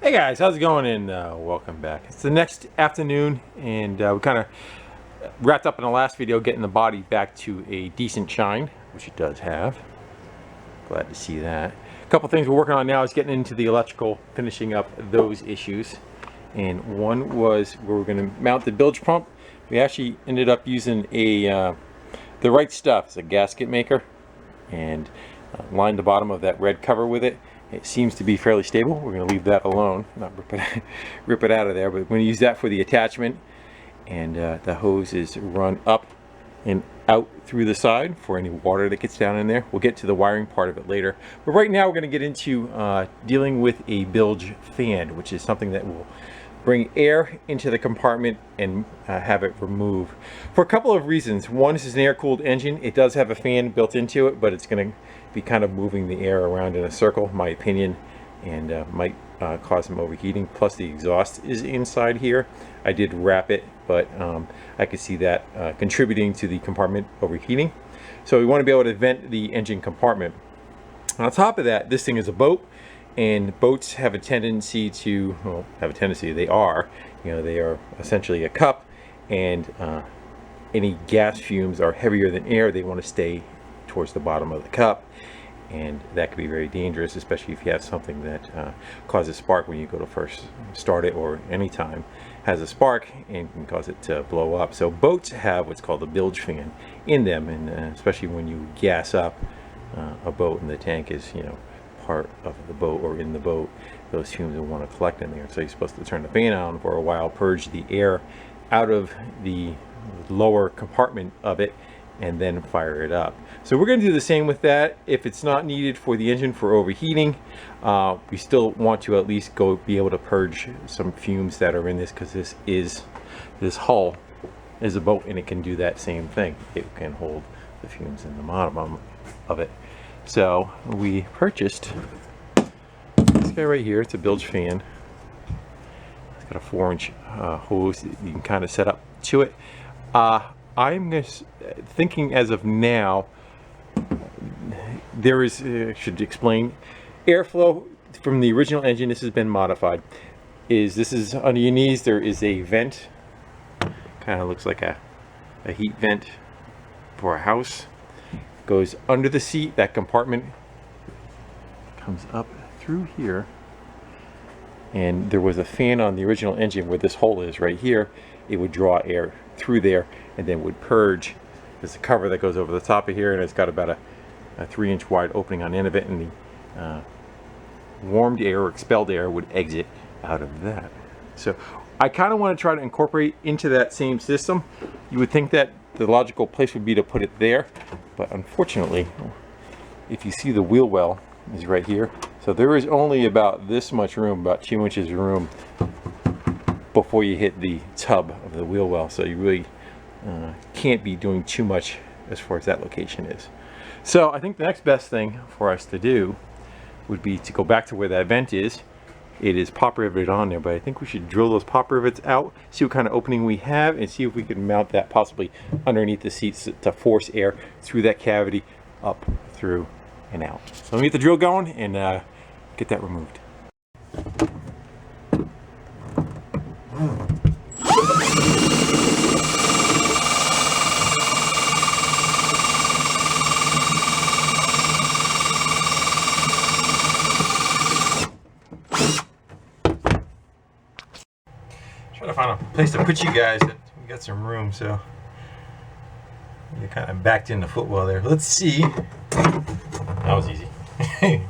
Hey guys, how's it going? And welcome back. It's the next afternoon, and we kind of wrapped up in the last video getting the body back to a decent shine, which it does have. Glad to see that. A couple things we're working on now is getting into the electrical, finishing up those issues. And one was we were going to mount the bilge pump. We actually ended up using the right stuff. It's a gasket maker, and lined the bottom of that red cover with it. It seems to be fairly stable. We're going to leave that alone, not rip it out of there, but we're going to use that for the attachment. And the hose is run up and out through the side for any water that gets down in there. We'll get to the wiring part of it later. But right now we're going to get into dealing with a bilge fan, which is something that will bring air into the compartment and have it remove for a couple of reasons. One, this is an air-cooled engine. It does have a fan built into it, but it's going to be kind of moving the air around in a circle, in my opinion, and might cause some overheating. Plus the exhaust is inside here. I did wrap it, but I could see that contributing to the compartment overheating. So we want to be able to vent the engine compartment. On top of that, this thing is a boat, and boats have a tendency to, well, they are essentially a cup, and any gas fumes are heavier than air. They want to stay towards the bottom of the cup, and that could be very dangerous, especially if you have something that causes spark when you go to first start it, or anytime has a spark and can cause it to blow up. So boats have what's called a bilge fan in them, and especially when you gas up a boat and the tank is part of the boat or in the boat, those fumes will want to collect in there. So you're supposed to turn the fan on for a while, purge the air out of the lower compartment of it, and then fire it up. So we're going to do the same with that. If it's not needed for the engine for overheating, we still want to at least be able to purge some fumes that are in this, because this hull is a boat and it can do that same thing. It can hold the fumes in the bottom of it. So we purchased this guy right here. It's a bilge fan. It's got a 4-inch hose that you can kind of set up to it. I'm just thinking as of now, there is, should explain, airflow from the original engine. This has been modified. This is under your knees. There is a vent, kind of looks like a heat vent for a house. Goes under the seat. That compartment comes up through here, and there was a fan on the original engine where this hole is right here. It would draw air through there and then would purge. There's a cover that goes over the top of here, and it's got about a 3-inch wide opening on the end of it, and the warmed air or expelled air would exit out of that. So I kind of want to try to incorporate into that same system. You would think that the logical place would be to put it there, but unfortunately, if you see, the wheel well is right here. So there is only about this much room, about 2 inches of room, before you hit the tub of the wheel well. So you really can't be doing too much as far as that location is. So I think the next best thing for us to do would be to go back to where that vent is. It is pop riveted on there, but I think we should drill those pop rivets out, see what kind of opening we have, and see if we can mount that possibly underneath the seats to force air through that cavity, up, through, and out. So let me get the drill going and get that removed. Trying to find a place to put you guys that we got some room, so you're kind of backed in the footwell there. Let's see. That was easy. Gives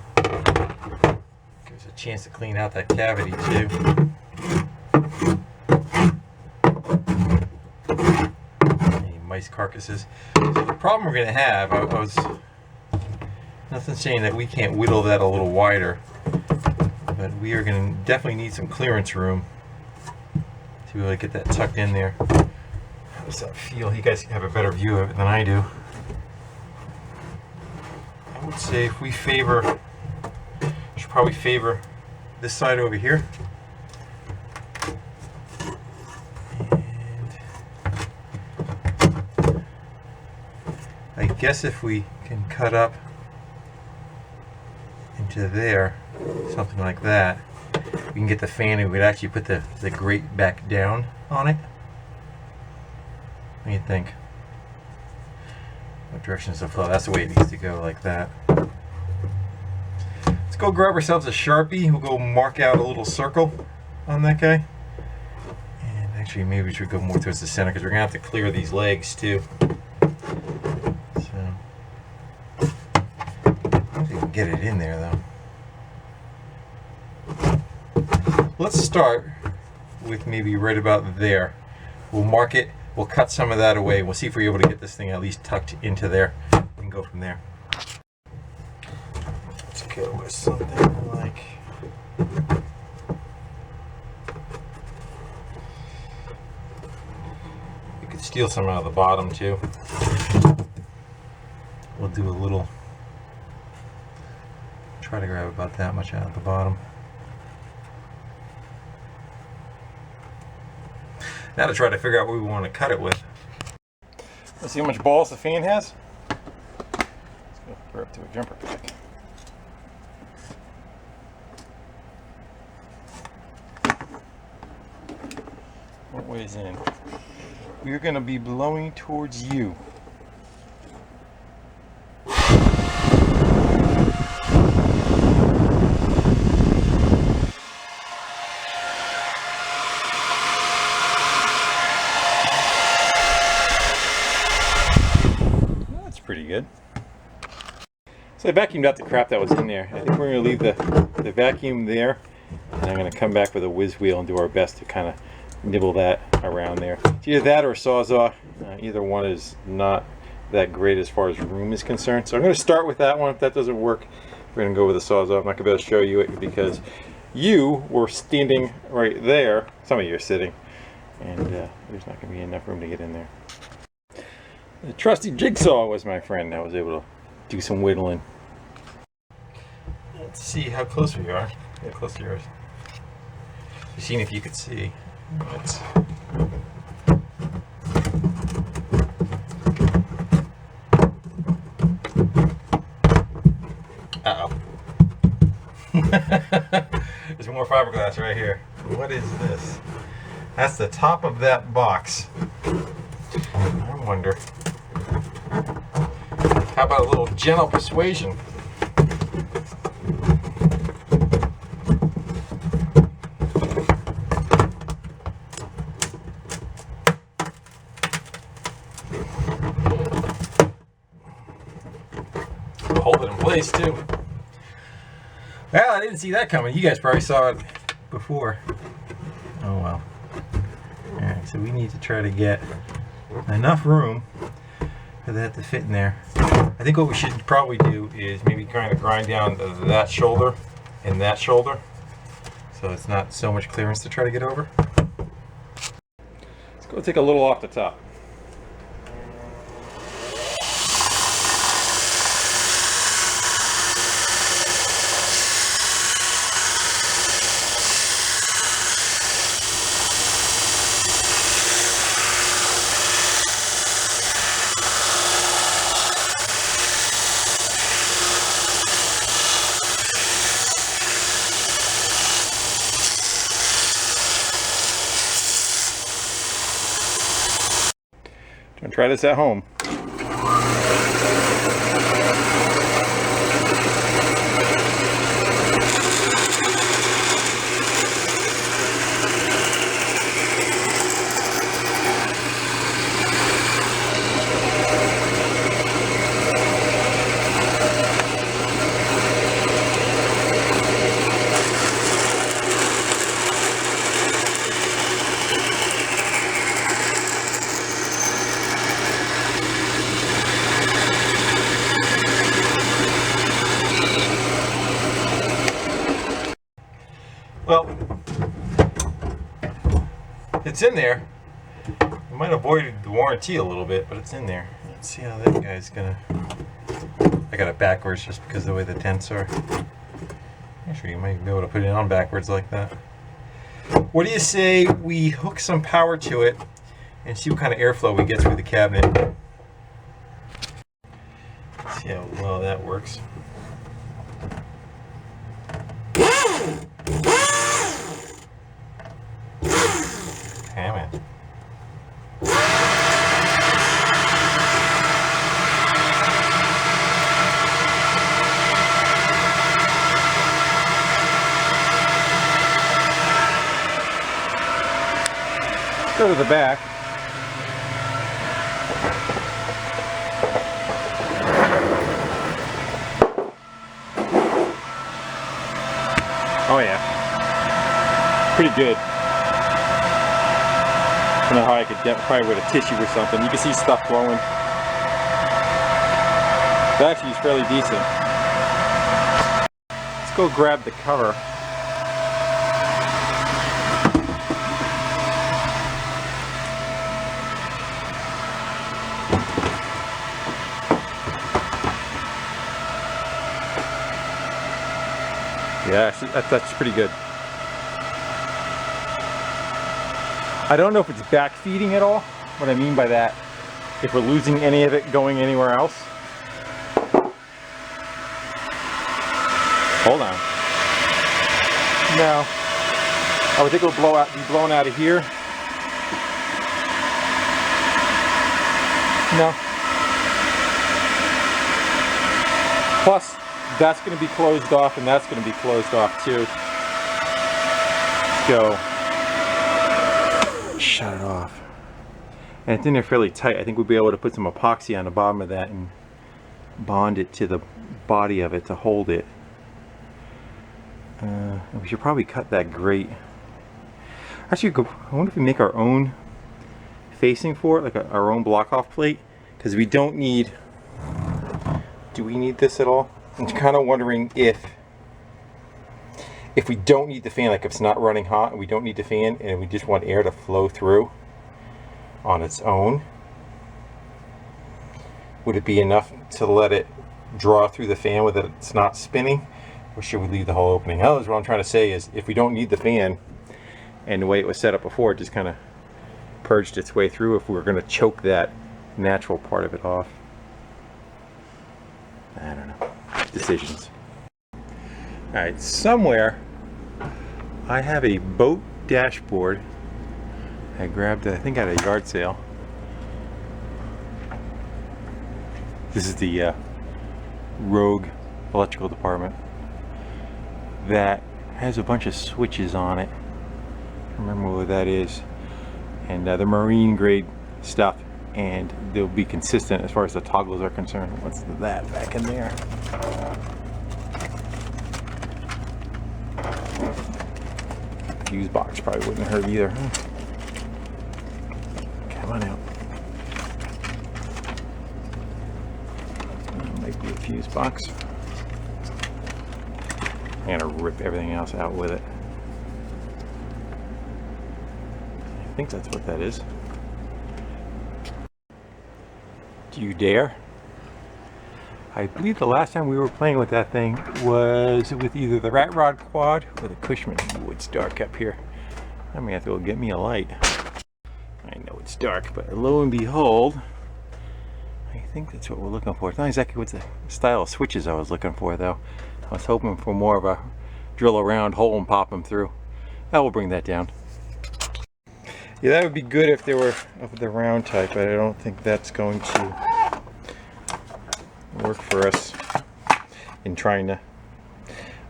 us a chance to clean out that cavity too. Any mice carcasses. So the problem we're going to have, I was nothing saying that we can't whittle that a little wider, but we are going to definitely need some clearance room to really get that tucked in there. How does that feel? You guys have a better view of it than I do. I would say if we should probably favor this side over here. And I guess if we can cut up into there, something like that, we can get the fan and we'd actually put the grate back down on it. What do you think? What direction does it flow? That's the way it needs to go, like that. Let's go grab ourselves a Sharpie. We'll go mark out a little circle on that guy. And actually, maybe we should go more towards the center because we're going to have to clear these legs too. So, I don't think we can get it in there though. Let's start with maybe right about there. We'll mark it. We'll cut some of that away. We'll see if we're able to get this thing at least tucked into there. We can go from there. Let's go with something like... We could steal some out of the bottom too. We'll do a little... Try to grab about that much out of the bottom. Now to try to figure out what we want to cut it with. Let's see how much balls the fan has. Let's go throw up to a jumper pack. What weighs in? We're going to be blowing towards you. Pretty good. So I vacuumed out the crap that was in there. I think we're going to leave the vacuum there, and I'm going to come back with a whiz wheel and do our best to kind of nibble that around there. It's either that or a Sawzall. Either one is not that great as far as room is concerned. So I'm going to start with that one. If that doesn't work, we're going to go with a Sawzall. I'm not going to be able to show you it because you were standing right there. Some of you are sitting, and there's not going to be enough room to get in there. The trusty jigsaw was my friend. I was able to do some whittling. Let's see how close we are. How close to yours. Just seeing if you could see. Let's... Uh-oh. There's more fiberglass right here. What is this? That's the top of that box. I wonder. How about a little gentle persuasion? Hold it in place too. Well, I didn't see that coming. You guys probably saw it before. Oh well. Alright, so we need to try to get enough room for that to fit in there. I think what we should probably do is maybe kind of grind down that shoulder and that shoulder so it's not so much clearance to try to get over. Let's go take a little off the top. And try this at home. Well, it's in there. We might avoid the warranty a little bit, but it's in there. Let's see how that guy's gonna... I got it backwards just because of the way the dents are. Actually, you might be able to put it on backwards like that. What do you say we hook some power to it and see what kind of airflow we get through the cabinet? Let's see how well that works. go to the back. Oh yeah, pretty good. I don't know how I could get, probably with a tissue or something. You can see stuff flowing. It actually is fairly decent. Let's go grab the cover. Yeah, actually, that's pretty good. I don't know if it's back feeding at all. What I mean by that, if we're losing any of it going anywhere else. Hold on. No. I would think it'll be blown out of here. No. Plus, that's going to be closed off, and that's going to be closed off too. Let's go. Shut it off. And it's in there fairly tight. I think we'll be able to put some epoxy on the bottom of that and bond it to the body of it to hold it. We should probably cut that grate. Actually, I wonder if we make our own facing for it, like our own block off plate, because we don't need. Do we need this at all? I'm kind of wondering if we don't need the fan, like if it's not running hot and we don't need the fan and we just want air to flow through on its own, would it be enough to let it draw through the fan with it it's not spinning, or should we leave the whole opening? What I'm trying to say is, if we don't need the fan and the way it was set up before, it just kind of purged its way through, if we were going to choke that natural part of it off. I don't know. Decisions. Alright, somewhere I have a boat dashboard I grabbed, I think, at a yard sale. This is the Rogue electrical department that has a bunch of switches on it. I don't remember what that is. And the marine grade stuff, and they'll be consistent as far as the toggles are concerned. What's that back in there? Fuse box probably wouldn't hurt either. Come on out. Might be a fuse box. I'm gonna rip everything else out with it. I think that's what that is. Do you dare? I believe the last time we were playing with that thing was with either the Rat Rod Quad or the Cushman. Ooh, it's dark up here. I'm gonna have to go get me a light. I know it's dark, but lo and behold, I think that's what we're looking for. It's not exactly what the style of switches I was looking for, though. I was hoping for more of a drill a round hole and pop them through. I will bring that down. Yeah, that would be good if they were of the round type, but I don't think that's going to work for us in trying to,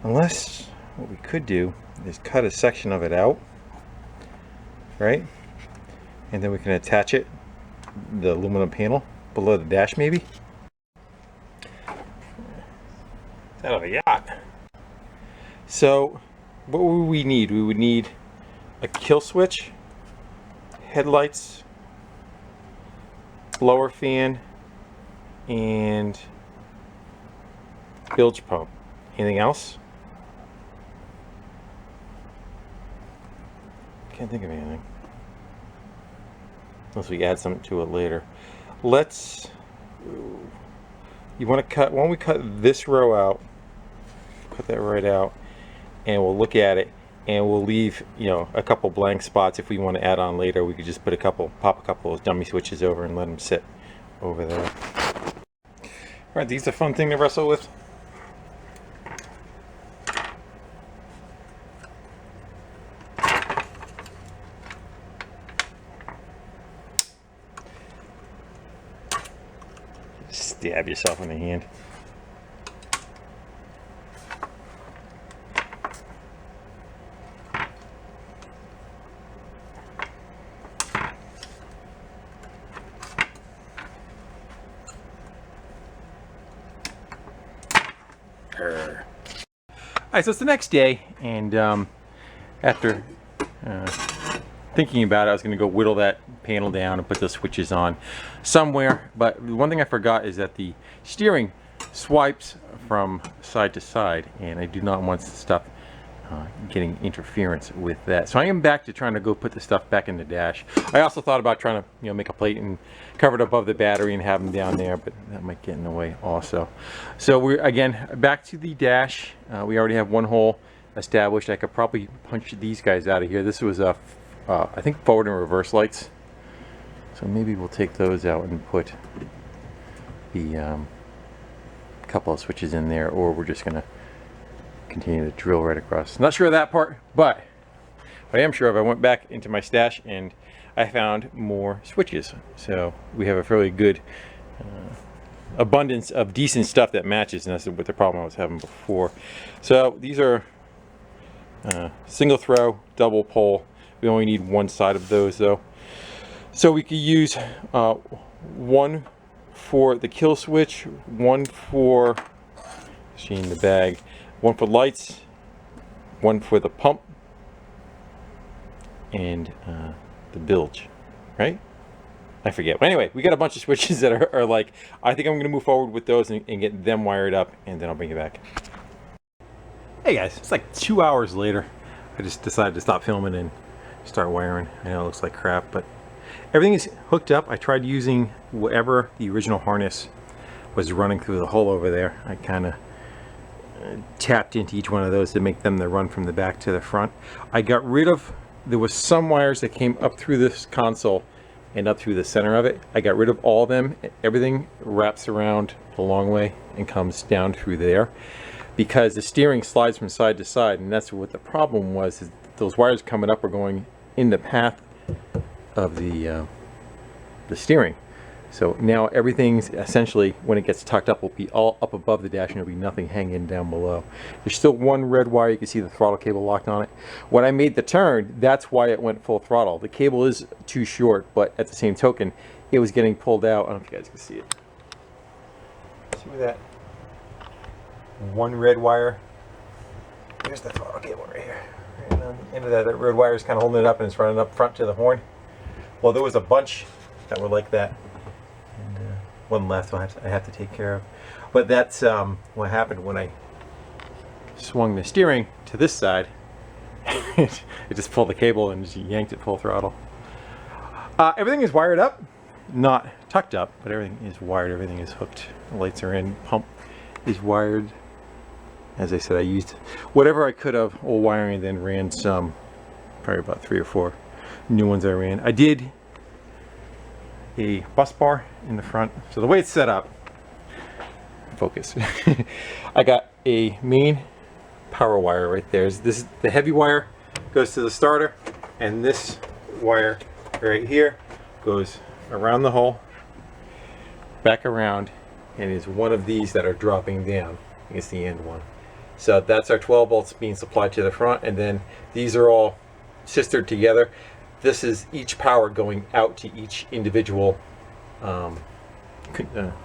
unless what we could do is cut a section of it out, right, and then we can attach it, the aluminum panel below the dash, maybe. Out of a yacht. So what would we need? We would need a kill switch, headlights, blower fan, and bilge pump. Anything else? Can't think of anything. Unless we add something to it later. Let's, you want to cut, why don't we cut this row out, cut that right out, and we'll look at it, and we'll leave, you know, a couple blank spots. If we want to add on later, we could just put pop a couple of dummy switches over and let them sit over there. All right, these are a fun thing to wrestle with. Stab yourself in the hand. Alright, so it's the next day, and after thinking about it, I was going to go whittle that panel down and put the switches on somewhere. But one thing I forgot is that the steering swipes from side to side, and I do not want stuff getting interference with that. So I am back to trying to go put the stuff back in the dash. I also thought about trying to, make a plate and cover it above the battery and have them down there, but that might get in the way also. So we're again back to the dash. We already have one hole established. I could probably punch these guys out of here. This was a I think forward and reverse lights. So maybe we'll take those out and put the couple of switches in there, or we're just gonna continue to drill right across. Not sure of that part, but what I am sure of, I went back into my stash and I found more switches. So we have a fairly good abundance of decent stuff that matches, and that's what the problem I was having before. So these are single throw, double pole. We only need one side of those though. So we could use one for the kill switch, one for machine the bag, one for lights, one for the pump, and the bilge, right? I forget. But anyway, we got a bunch of switches that are like, I think I'm going to move forward with those and get them wired up, and then I'll bring you back. Hey guys, it's like 2 hours later. I just decided to stop filming and start wiring. I know it looks like crap, but everything is hooked up. I tried using whatever the original harness was running through the hole over there. I kind of tapped into each one of those to make them the run from the back to the front. I got rid of, there was some wires that came up through this console and up through the center of it. I got rid of all of them. Everything wraps around the long way and comes down through there, because the steering slides from side to side, and that's what the problem was, is those wires coming up are going in the path of the steering. So now everything's essentially, when it gets tucked up, will be all up above the dash, and there'll be nothing hanging down below. There's still one red wire. You can see the throttle cable locked on it. When I made the turn, that's why it went full throttle. The cable is too short, but at the same token, it was getting pulled out. I don't know if you guys can see it. See that? One red wire. Here's the throttle cable right here. And on the end of that red wire is kind of holding it up, and it's running up front to the horn. Well, there was a bunch that were like that. One left I have to take care of. But that's what happened when I swung the steering to this side. It just pulled the cable and just yanked it full throttle. Everything is wired up, not tucked up, but everything is wired. Everything is hooked. The lights are in. Pump is wired. As I said, I used whatever I could of old wiring, and then ran some, probably about 3 or 4 new ones I ran. I did a bus bar in the front. So the way it's set up, focus. I got a main power wire right there. This is the heavy wire, goes to the starter, and this wire right here goes around the hole, back around, and is one of these that are dropping down. It's the end one. So that's our 12 volts being supplied to the front, and then these are all sistered together. This is each power going out to each individual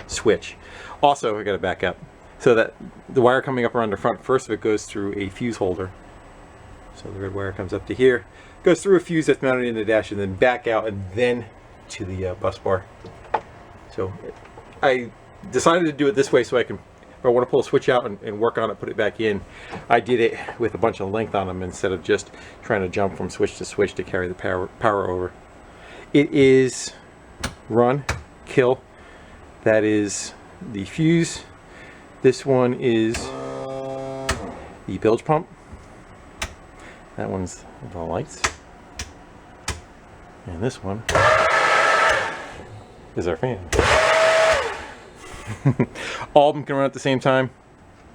switch. Also, I got to back up. So that the wire coming up around the front, first of it goes through a fuse holder. So the red wire comes up to here, goes through a fuse that's mounted in the dash, and then back out, and then to the bus bar. So I decided to do it this way so I can, if I want to pull a switch out and work on it, put it back in, I did it with a bunch of length on them instead of just trying to jump from switch to switch to carry the power over. It is run, kill. That is the fuse. This one is the bilge pump. That one's the lights. And this one is our fan. All of them can run at the same time,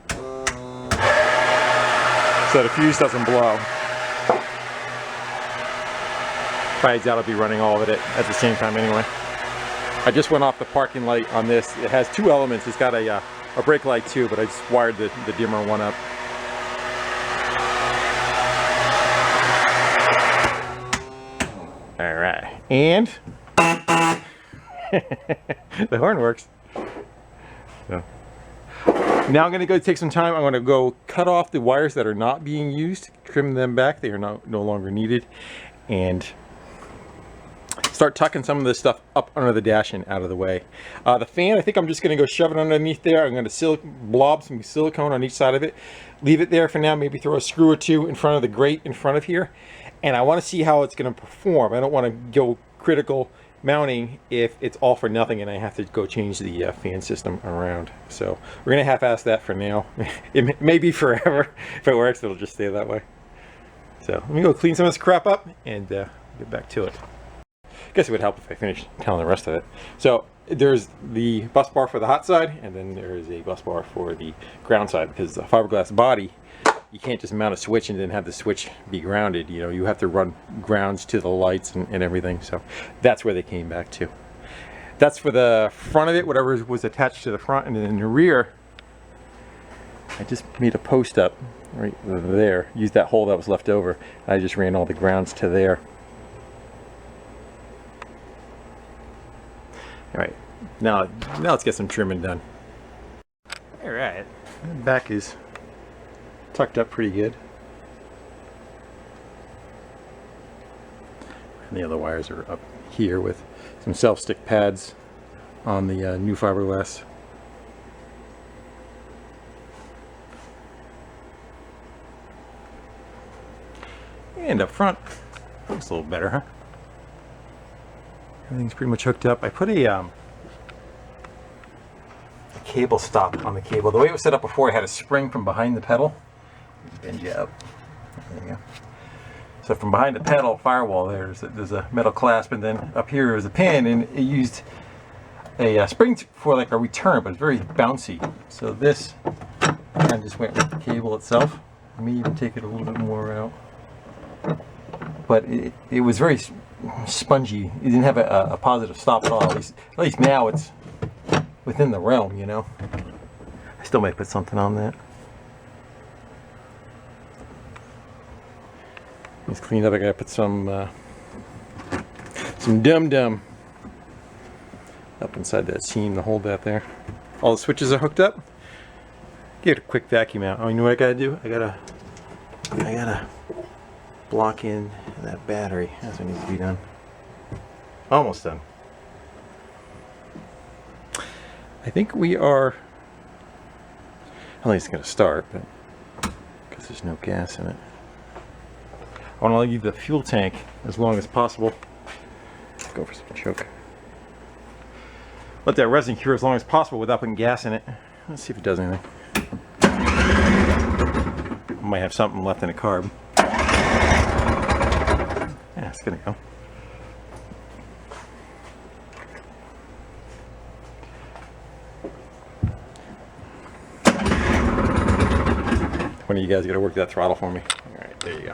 so the fuse doesn't blow. But I doubt I'll be running all of it at the same time anyway. I just went off the parking light on this. It has 2 elements. It's got a brake light too, but I just wired the dimmer one up. All right, and the horn works. So Now I'm going to go take some time. I'm going to go cut off the wires that are not being used, trim them back. They are no longer needed, and start tucking some of this stuff up under the dash and out of the way. The fan, I think I'm just going to go shove it underneath there. I'm going to blob some silicone on each side of it. Leave it there for now. Maybe throw a screw or two in front of the grate in front of here. And I want to see how it's going to perform. I don't want to go critical mounting if it's all for nothing and I have to go change the fan system around. So we're gonna half-ass that for now. It may be forever. If it works, it'll just stay that way. So let me go clean some of this crap up and get back to it. I guess it would help if I finished telling the rest of it. So there's the bus bar for the hot side, and then there is a bus bar for the ground side, because the fiberglass body, you can't just mount a switch and then have the switch be grounded. You know, you have to run grounds to the lights and everything. So that's where they came back to. That's for the front of it, whatever was attached to the front. And then in the rear, I just made a post up right there. Used that hole that was left over. I just ran all the grounds to there. All right, now let's get some trimming done. All right, the back is tucked up pretty good. And the other wires are up here with some self-stick pads on the new fiberglass. And up front, looks a little better, huh? Everything's pretty much hooked up. I put a cable stop on the cable. The way it was set up before, I had a spring from behind the pedal. Bend you up. There you go. So from behind the pedal firewall, there's a metal clasp, and then up here is a pin, and it used a spring for like a return, but it's very bouncy. So this kind of just went with the cable itself. I may even take it a little bit more out. But it was very spongy. It didn't have a positive stop at all. At least now it's within the realm, you know. I still might put something on that. It's cleaned up. I gotta put some dum-dum up inside that seam to hold that there. All the switches are hooked up. Get a quick vacuum out. Oh, you know what I gotta do? I gotta block in that battery. That's what needs to be done. Almost done. I think we are. I don't think it's gonna start, but because there's no gas in it. I want to leave the fuel tank as long as possible. Go for some choke. Let that resin cure as long as possible without putting gas in it. Let's see if it does anything. I might have something left in the carb. Yeah, it's gonna go. One of you guys got to work that throttle for me. All right, there you go.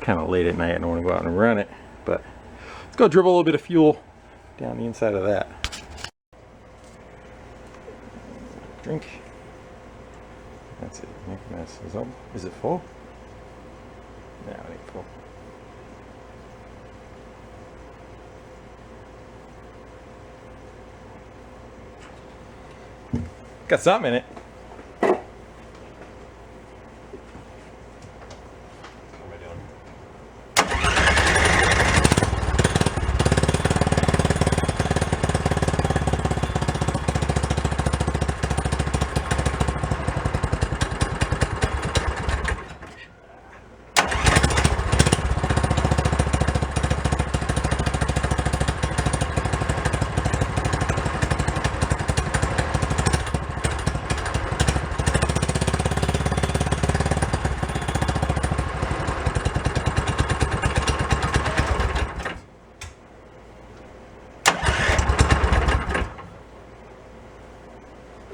Kind of late at night. I don't want to go out and run it, but let's go dribble a little bit of fuel down the inside of that. Drink. That's it. Make a mess. Is it full? No, it ain't full. Got something in it.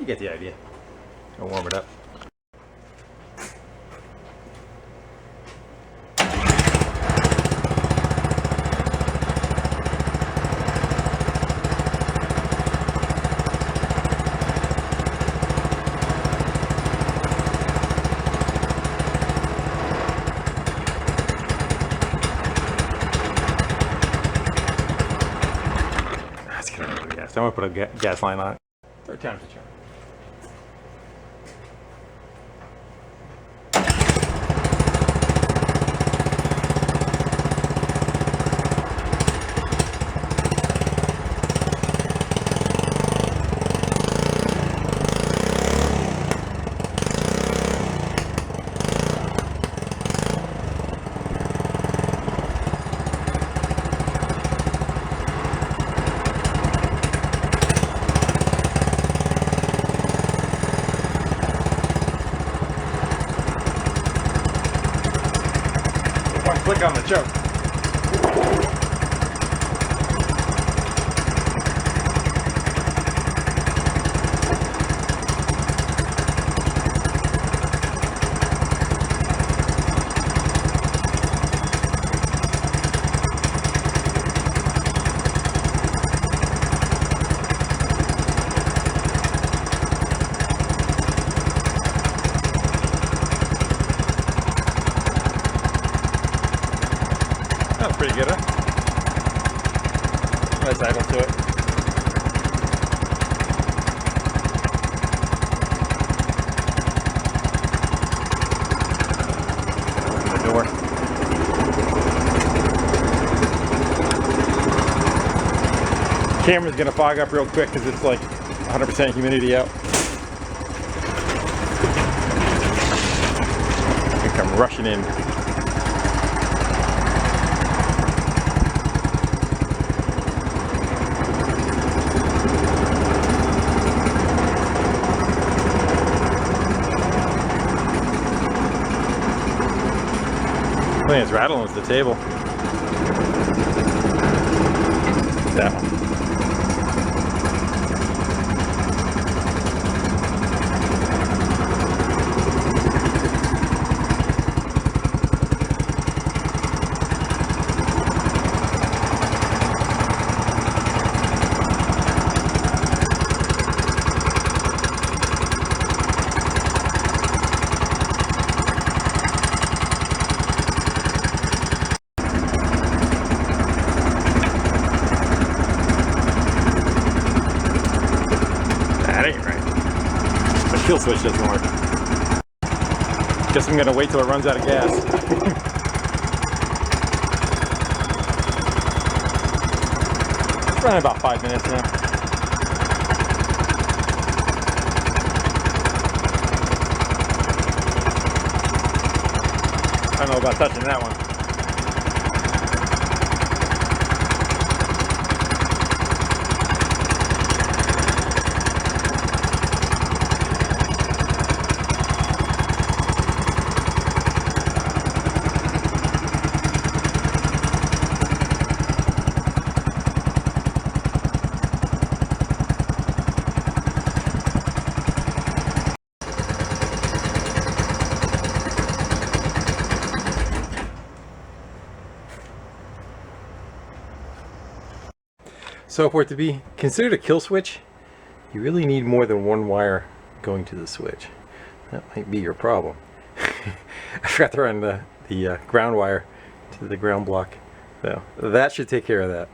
You get the idea. I'll warm it up. so I'm gonna put a gas line on it. Third time's the charm. Click on the choke. That's pretty good, huh? Nice idle to it. The door. Camera's gonna fog up real quick because it's like 100% humidity out. I think I'm rushing in. It's rattling with the table. That one. That ain't right. The kill switch doesn't work. Guess I'm gonna wait till it runs out of gas. It's running about 5 minutes now. I don't know about touching that one. So for it to be considered a kill switch, you really need more than one wire going to the switch. That might be your problem. I forgot to run the ground wire to the ground block. So that should take care of that.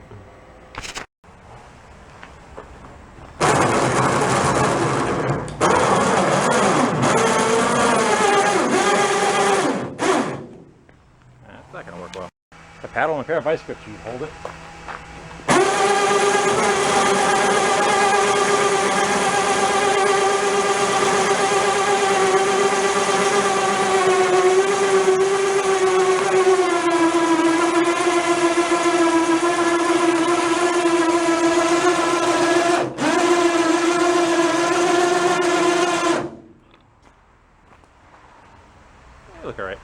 That's not gonna work well. A paddle and a pair of vice grips, you hold it. Look all right.